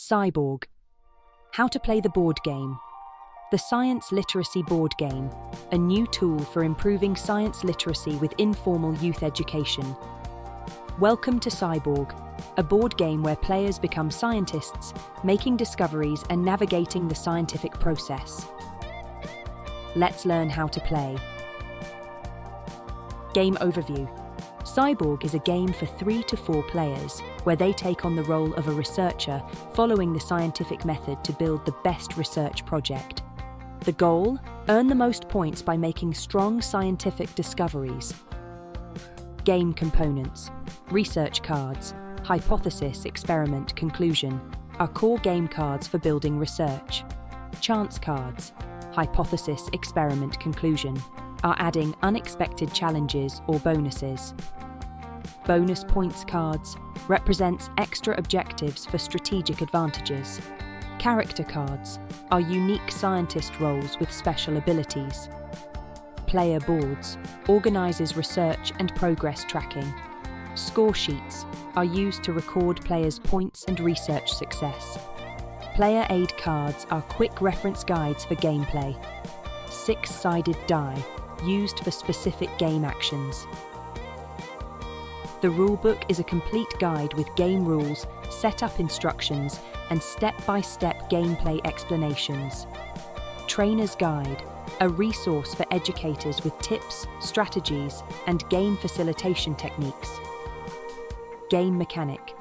SCIBORG. How to play the board game. The Science Literacy Board Game, a new tool for improving science literacy with informal youth education. Welcome to SCIBORG, a board game where players become scientists, making discoveries and navigating the scientific process. Let's learn how to play. Game overview. SCIBORG is a game for 3 to 4 players, where they take on the role of a researcher, following the scientific method to build the best research project. The goal? Earn the most points by making strong scientific discoveries. Game components. Research cards, hypothesis, experiment, conclusion, are core game cards for building research. Chance cards, hypothesis, experiment, conclusion, are adding unexpected challenges or bonuses. Bonus points cards represents extra objectives for strategic advantages. Character cards are unique scientist roles with special abilities. Player boards organizes research and progress tracking. Score sheets are used to record players' points and research success. Player aid cards are quick reference guides for gameplay. 6-sided die used for specific game actions. The rulebook is a complete guide with game rules, setup instructions, and step-by-step gameplay explanations. Trainer's Guide, a resource for educators with tips, strategies, and game facilitation techniques. Game mechanic.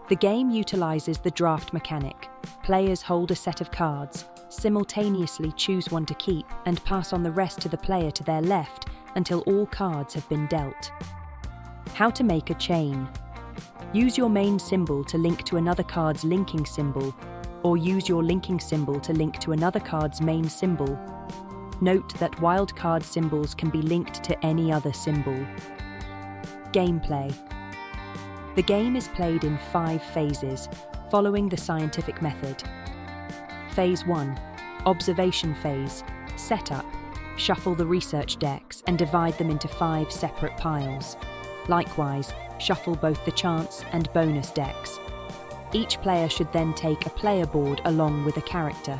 The game utilizes the draft mechanic. Players hold a set of cards, simultaneously choose one to keep, and pass on the rest to the player to their left until all cards have been dealt. How to make a chain. Use your main symbol to link to another card's linking symbol, or use your linking symbol to link to another card's main symbol. Note that wildcard symbols can be linked to any other symbol. Gameplay. The game is played in 5 phases, following the scientific method. Phase 1. Observation phase. Setup. Shuffle the research decks and divide them into 5 separate piles. Likewise, shuffle both the chance and bonus decks. Each player should then take a player board along with a character.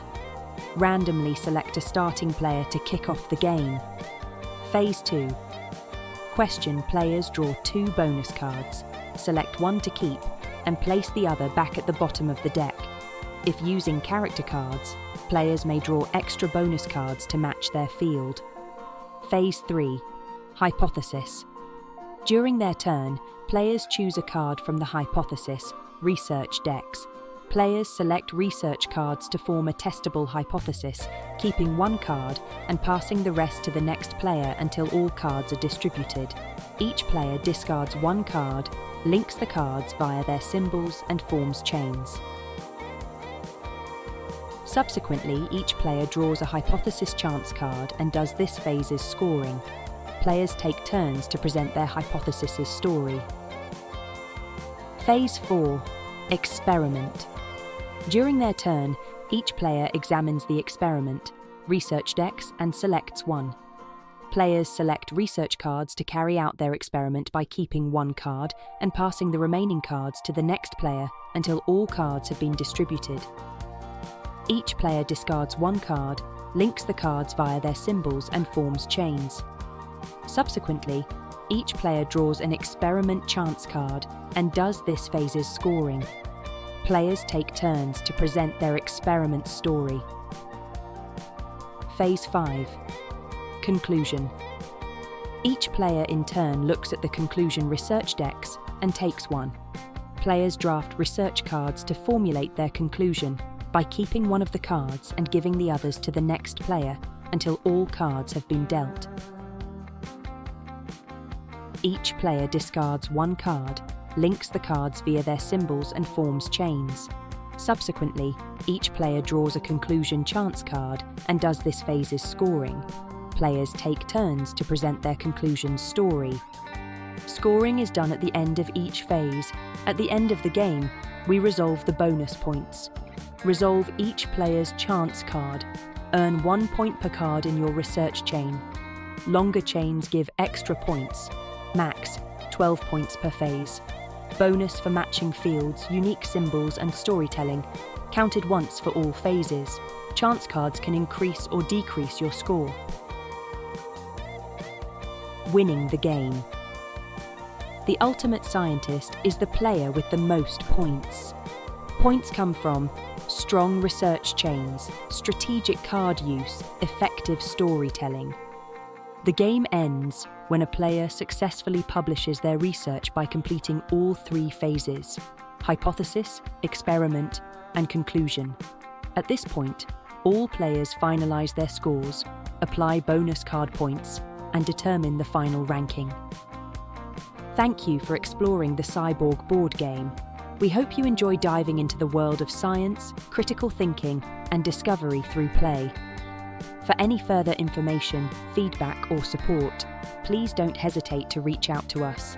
Randomly select a starting player to kick off the game. Phase 2. Question. Players draw 2 bonus cards. Select one to keep and place the other back at the bottom of the deck. If using character cards, players may draw extra bonus cards to match their field. Phase 3. Hypothesis. During their turn, players choose a card from the hypothesis research decks. Players select research cards to form a testable hypothesis, keeping one card and passing the rest to the next player until all cards are distributed. Each player discards one card, links the cards via their symbols, and forms chains. Subsequently, each player draws a hypothesis chance card and does this phase's scoring. Players take turns to present their hypothesis's story. Phase 4. Experiment. During their turn, each player examines the experiment, research decks, and selects one. Players select research cards to carry out their experiment by keeping one card and passing the remaining cards to the next player until all cards have been distributed. Each player discards one card, links the cards via their symbols, and forms chains. Subsequently, each player draws an experiment chance card and does this phase's scoring. Players take turns to present their experiment story. Phase 5. Conclusion. Each player in turn looks at the conclusion research decks and takes one. Players draft research cards to formulate their conclusion by keeping one of the cards and giving the others to the next player until all cards have been dealt. Each player discards one card, links the cards via their symbols, and forms chains. Subsequently, each player draws a conclusion chance card and does this phase's scoring. Players take turns to present their conclusion story. Scoring is done at the end of each phase. At the end of the game, we resolve the bonus points. Resolve each player's chance card. Earn 1 point per card in your research chain. Longer chains give extra points. Max 12 points per phase. bonus for matching fields, unique symbols and storytelling, counted once for all phases. Chance cards can increase or decrease your score. Winning the game. The ultimate scientist is the player with the most points. Points come from strong research chains, strategic card use, effective storytelling. The game ends when a player successfully publishes their research by completing all 3 phases: hypothesis, experiment, and conclusion. At this point, all players finalize their scores, apply bonus card points, and determine the final ranking. Thank you for exploring the SCIBORG board game. We hope you enjoy diving into the world of science, critical thinking, and discovery through play. For any further information, feedback, or support, please don't hesitate to reach out to us.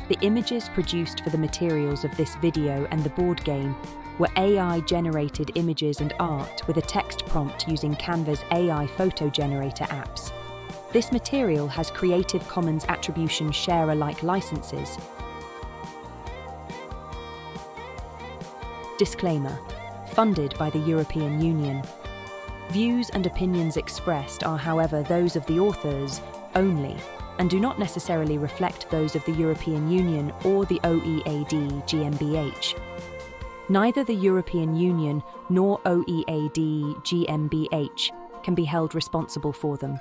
The images produced for the materials of this video and the board game were AI-generated images and art with a text prompt using Canva's AI photo generator apps. This material has Creative Commons Attribution Share-alike licenses. Disclaimer: funded by the European Union. Views and opinions expressed are, however, those of the authors only, and do not necessarily reflect those of the European Union or the OEAD GmbH. Neither the European Union nor OEAD GmbH can be held responsible for them.